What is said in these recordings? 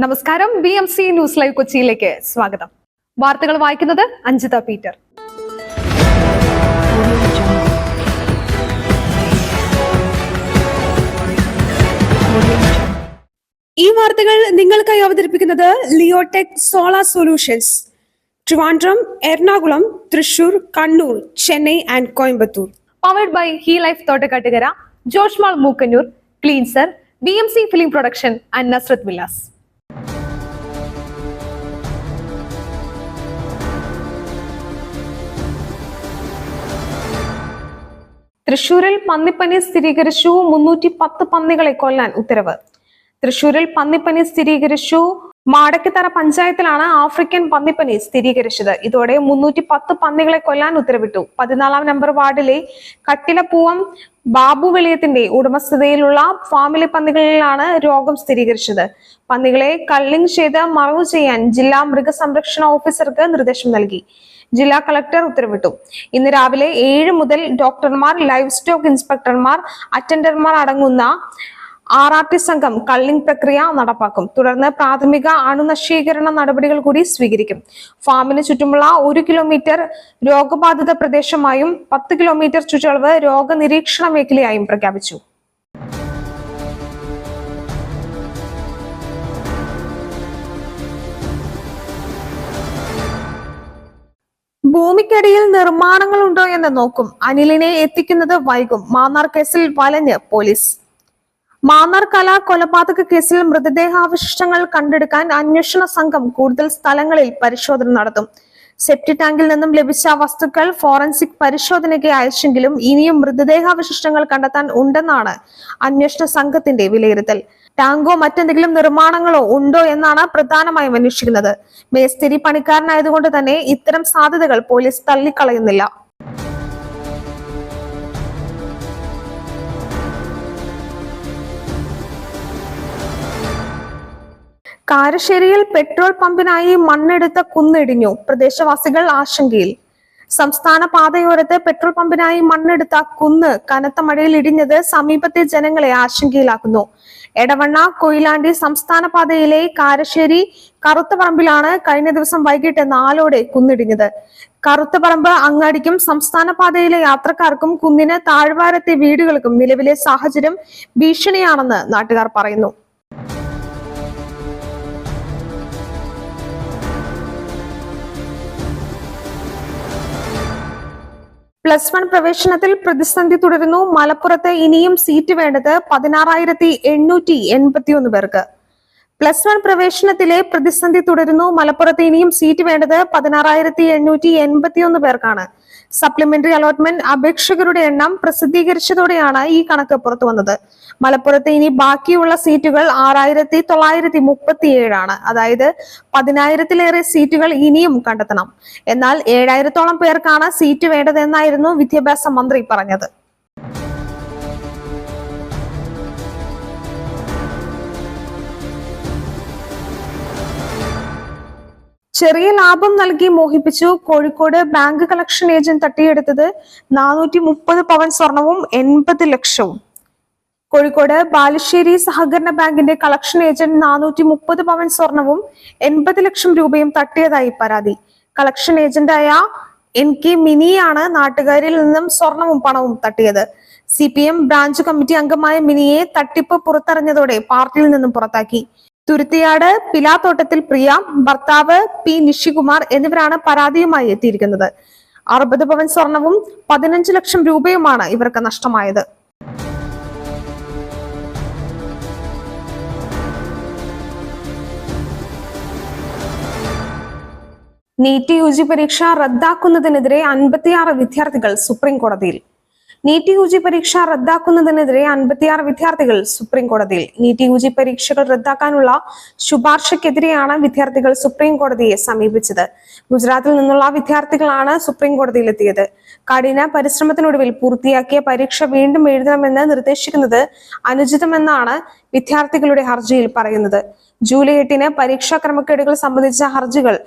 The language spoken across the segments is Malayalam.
നമസ്കാരം. BMC ന്യൂസ് ലൈവ് കൊച്ചിയിലേക്ക് സ്വാഗതം. വാർത്തകൾ വായിക്കുന്നത് അഞ്ജിത പീറ്റർ. ഈ വാർത്തകൾ നിങ്ങൾക്കായി അവതരിപ്പിക്കുന്നത് Leotech solar solutions, Trivandrum, Ernakulam, Thrissur, Kannur, Chennai and Coimbatore. Powered by hi life Thottakkattukara, ജോഷ്മാൾ Mookkannur, cleanser, BMC film production and Nazareth villas. തൃശൂരിൽ പന്നിപ്പനി സ്ഥിരീകരിച്ചു. 310 പന്നികളെ കൊല്ലാൻ ഉത്തരവ്. തൃശൂരിൽ പന്നിപ്പനി സ്ഥിരീകരിച്ചു. മാടക്കിത്തറ പഞ്ചായത്തിലാണ് ആഫ്രിക്കൻ പന്നിപ്പനി സ്ഥിരീകരിച്ചത്. ഇതോടെ 310 പന്നികളെ കൊല്ലാൻ ഉത്തരവിട്ടു. 14 നമ്പർ വാർഡിലെ കട്ടിലപ്പൂവം ബാബു വെളിയത്തിന്റെ ഉടമസ്ഥതയിലുള്ള ഫാമിലി പന്നികളിലാണ് രോഗം സ്ഥിരീകരിച്ചത്. പന്നികളെ കള്ളിംഗ് ചെയ്ത് മറവു ചെയ്യാൻ ജില്ലാ മൃഗസംരക്ഷണ ഓഫീസർക്ക് നിർദ്ദേശം നൽകി. ജില്ലാ കളക്ടർ ഉത്തരവിട്ടു. ഇന്ന് രാവിലെ 7 മുതൽ ഡോക്ടർമാർ, ലൈവ് സ്റ്റോക്ക് ഇൻസ്പെക്ടർമാർ, അറ്റൻഡർമാർ അടങ്ങുന്ന RRT സംഘം കള്ളിംഗ് പ്രക്രിയ നടപ്പാക്കും. തുടർന്ന് പ്രാഥമിക അണുനശീകരണ നടപടികൾ കൂടി സ്വീകരിക്കും. ഫാമിന് ചുറ്റുമുള്ള 1 കിലോമീറ്റർ രോഗബാധിത പ്രദേശമായും 10 കിലോമീറ്റർ ചുറ്റളവ് രോഗനിരീക്ഷണ മേഖലയായും പ്രഖ്യാപിച്ചു. ഭൂമിക്കടിയിൽ നിർമ്മാണങ്ങൾ ഉണ്ടോ എന്ന് നോക്കും. അനിലിനെ എത്തിക്കുന്നത് വൈകും. മാന്നാർ കേസിൽ വലഞ്ഞ് പോലീസ്. മാന്നാർ കലാ കൊലപാതക കേസിൽ മൃതദേഹാവശിഷ്ടങ്ങൾ കണ്ടെടുക്കാൻ അന്വേഷണ സംഘം കൂടുതൽ സ്ഥലങ്ങളിൽ പരിശോധന നടത്തും. സെപ്റ്റി ടാങ്കിൽ നിന്നും ലഭിച്ച വസ്തുക്കൾ ഫോറൻസിക് പരിശോധനയ്ക്ക് അയച്ചെങ്കിലും ഇനിയും മൃതദേഹാവശിഷ്ടങ്ങൾ കണ്ടെത്താൻ ഉണ്ടെന്നാണ് അന്വേഷണ സംഘത്തിന്റെ വിലയിരുത്തൽ. ടാങ്കോ മറ്റെന്തെങ്കിലും നിർമ്മാണങ്ങളോ ഉണ്ടോ എന്നാണ് പ്രധാനമായും അന്വേഷിക്കുന്നത്. മേസ്തിരി പണിക്കാരനായതുകൊണ്ട് തന്നെ ഇത്തരം സാധ്യതകൾ പോലീസ് തള്ളിക്കളയുന്നില്ല. കാരശ്ശേരിയിൽ പെട്രോൾ പമ്പിനായി മണ്ണെടുത്ത കുന്നിടിഞ്ഞു. പ്രദേശവാസികൾ ആശങ്കയിൽ. സംസ്ഥാന പാതയോരത്ത് പെട്രോൾ പമ്പിനായി മണ്ണെടുത്ത കുന്ന് കനത്ത മഴയിൽ ഇടിഞ്ഞത് സമീപത്തെ ജനങ്ങളെ ആശങ്കയിലാക്കുന്നു. എടവണ്ണ കൊയിലാണ്ടി സംസ്ഥാന പാതയിലെ കാരശ്ശേരി കറുത്തപറമ്പിലാണ് കഴിഞ്ഞ ദിവസം വൈകിട്ട് 4ഓടെ കുന്നിടിഞ്ഞത്. കറുത്തപറമ്പ് അങ്ങാടിക്കും സംസ്ഥാന പാതയിലെ യാത്രക്കാർക്കും കുന്നിന് താഴ്വാരത്തെ വീടുകൾക്കും നിലവിലെ സാഹചര്യം ഭീഷണിയാണെന്ന് നാട്ടുകാർ പറയുന്നു. +1 പ്രവേശനത്തിൽ പ്രതിസന്ധി തുടരുന്നു. മലപ്പുറത്ത് ഇനിയും സീറ്റ് വേണ്ടത് 16,881 പേർക്ക്. +1 പ്രവേശനത്തിലെ പ്രതിസന്ധി തുടരുന്നു. മലപ്പുറത്ത് ഇനിയും സീറ്റ് വേണ്ടത് 16,881 പേർക്കാണ്. സപ്ലിമെന്ററി അലോട്ട്മെന്റ് അപേക്ഷകരുടെ എണ്ണം പ്രസിദ്ധീകരിച്ചതോടെയാണ് ഈ കണക്ക് പുറത്തു വന്നത്. മലപ്പുറത്ത് ഇനി ബാക്കിയുള്ള സീറ്റുകൾ 6,937 ആണ്. അതായത് 10,000-ലേറെ സീറ്റുകൾ ഇനിയും കണ്ടെത്തണം. എന്നാൽ 7,000-ഓളം പേർക്കാണ് സീറ്റ് വേണ്ടതെന്നായിരുന്നു വിദ്യാഭ്യാസ മന്ത്രി പറഞ്ഞത്. ചെറിയ ലാഭം നൽകി മോഹിപ്പിച്ചു. കോഴിക്കോട് ബാങ്ക് കളക്ഷൻ ഏജന്റ് തട്ടിയെടുത്തത് 430 പവൻ സ്വർണവും 80 ലക്ഷവും. കോഴിക്കോട് ബാലുശ്ശേരി സഹകരണ ബാങ്കിന്റെ കളക്ഷൻ ഏജന്റ് 430 പവൻ സ്വർണവും 80 ലക്ഷം രൂപയും തട്ടിയതായി പരാതി. കളക്ഷൻ ഏജന്റായ NK മിനിയാണ് നാട്ടുകാരിൽ നിന്നും സ്വർണവും പണവും തട്ടിയത്. CPM ബ്രാഞ്ച് കമ്മിറ്റി അംഗമായ മിനിയെ തട്ടിപ്പ് പുറത്തറിഞ്ഞതോടെ പാർട്ടിയിൽ നിന്നും പുറത്താക്കി. തുരുത്തിയാട് പിലാത്തോട്ടത്തിൽ പ്രിയ, ഭർത്താവ് P നിഷികുമാർ എന്നിവരാണ് പരാതിയുമായി എത്തിയിരിക്കുന്നത്. 60 പവൻ സ്വർണവും 15 ലക്ഷം രൂപയുമാണ് ഇവർക്ക് നഷ്ടമായത്. നീറ്റ് UG പരീക്ഷ റദ്ദാക്കുന്നതിനെതിരെ 56 വിദ്യാർത്ഥികൾ സുപ്രീം കോടതിയിൽ. നീറ്റ് UG പരീക്ഷ റദ്ദാക്കുന്നതിനെതിരെ 56 വിദ്യാർത്ഥികൾ സുപ്രീം കോടതിയിൽ. നീറ്റ് UG പരീക്ഷകൾ റദ്ദാക്കാനുള്ള ശുപാർശക്കെതിരെയാണ് വിദ്യാർത്ഥികൾ സുപ്രീം കോടതിയെ സമീപിച്ചത്. ഗുജറാത്തിൽ നിന്നുള്ള വിദ്യാർത്ഥികളാണ് സുപ്രീം കോടതിയിലെത്തിയത്. കഠിന പരിശ്രമത്തിനൊടുവിൽ പൂർത്തിയാക്കിയ പരീക്ഷ വീണ്ടും എഴുതണമെന്ന് നിർദ്ദേശിക്കുന്നത് അനുചിതമെന്നാണ് വിദ്യാർത്ഥികളുടെ ഹർജിയിൽ പറയുന്നത്. ജൂലൈ 8-ന് പരീക്ഷാ ക്രമക്കേടുകൾ സംബന്ധിച്ച ഹർജികൾ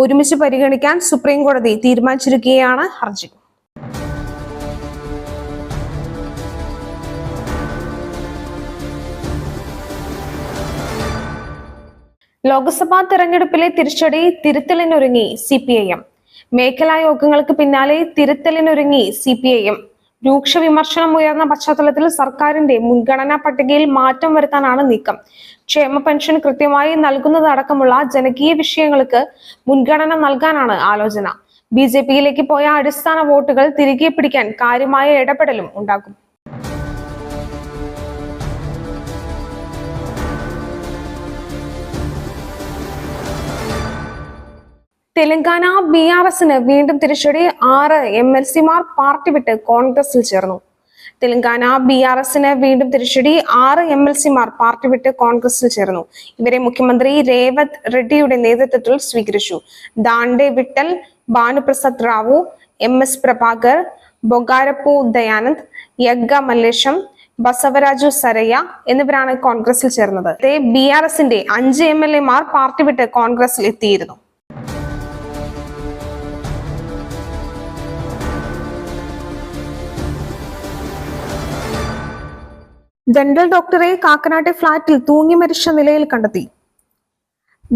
ഒരുമിച്ച് പരിഗണിക്കാൻ സുപ്രീം കോടതി തീരുമാനിച്ചിരിക്കുകയാണ് ഹർജി. ലോക്സഭാ തെരഞ്ഞെടുപ്പിലെ തിരിച്ചടി തിരുത്തലിനൊരുങ്ങി CPIM. മേഖലാ യോഗങ്ങൾക്ക് പിന്നാലെ തിരുത്തലിനൊരുങ്ങി CPIM. രൂക്ഷ വിമർശനം ഉയർന്ന പശ്ചാത്തലത്തിൽ സർക്കാരിന്റെ മുൻഗണനാ പട്ടികയിൽ മാറ്റം വരുത്താനാണ് നീക്കം. ക്ഷേമ പെൻഷൻ കൃത്യമായി നൽകുന്നതടക്കമുള്ള ജനകീയ വിഷയങ്ങൾക്ക് മുൻഗണന നൽകാനാണ് ആലോചന. BJPയിലേക്ക് പോയ അടിസ്ഥാന വോട്ടുകൾ തിരികെ പിടിക്കാൻ കാര്യമായ ഇടപെടലും ഉണ്ടാകും. തെലങ്കാന BRSന് വീണ്ടും തിരിച്ചടി. 6 MLC-മാർ പാർട്ടി വിട്ട് കോൺഗ്രസിൽ ചേർന്നു. തെലങ്കാന BRSന് വീണ്ടും തിരിച്ചടി. 6 MLC-മാർ പാർട്ടി വിട്ട് കോൺഗ്രസിൽ ചേർന്നു. ഇവരെ മുഖ്യമന്ത്രി രേവത് റെഡ്ഡിയുടെ നേതൃത്വത്തിൽ സ്വീകരിച്ചു. ദാണ്ഡെ വിട്ടൽ, ഭാനുപ്രസാദ് റാവു, MS പ്രഭാകർ, ബൊഗാരപ്പു ദയാനന്ദ്, യഗ്ഗ മല്ലേശം, ബസവരാജു സരയ്യ എന്നിവരാണ് കോൺഗ്രസിൽ ചേർന്നത്. BRSന്റെ 5 MLA-മാർ പാർട്ടി വിട്ട് കോൺഗ്രസിൽ എത്തിയിരുന്നു. ദന്തൽ ഡോക്ടറെ കാക്കനാട്ടെ ഫ്ളാറ്റിൽ തൂങ്ങി മരിച്ച നിലയിൽ കണ്ടെത്തി.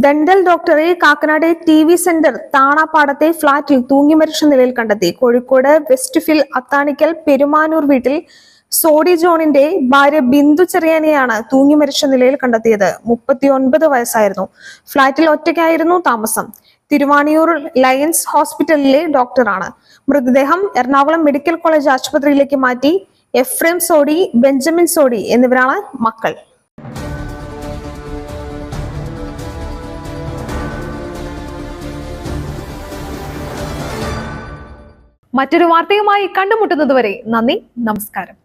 ദന്തൽ ഡോക്ടറെ കാക്കനാട്ടെ TV സെന്റർ താണാപ്പാടത്തെ ഫ്ളാറ്റിൽ തൂങ്ങി മരിച്ച നിലയിൽ കണ്ടെത്തി. കോഴിക്കോട് വെസ്റ്റ്ഫിൽ അത്താണിക്കൽ പെരുമാനൂർ വീട്ടിൽ സോഡി ജോണിന്റെ ഭാര്യ ബിന്ദു ചെറിയാനെയാണ് തൂങ്ങി മരിച്ച നിലയിൽ കണ്ടെത്തിയത്. 39 വയസ്സായിരുന്നു. ഫ്ളാറ്റിൽ ഒറ്റയ്ക്കായിരുന്നു താമസം. തിരുവാണിയൂർ ലയൺസ് ഹോസ്പിറ്റലിലെ ഡോക്ടറാണ്. മൃതദേഹം എറണാകുളം മെഡിക്കൽ കോളേജ് ആശുപത്രിയിലേക്ക് മാറ്റി. എഫ്രേം സോഡി, ബെഞ്ചമിൻ സോഡി എന്നിവരാണ് മക്കൾ. മറ്റൊരു വാർത്തയുമായി കണ്ടുമുട്ടുന്നതുവരെ നന്ദി, നമസ്കാരം.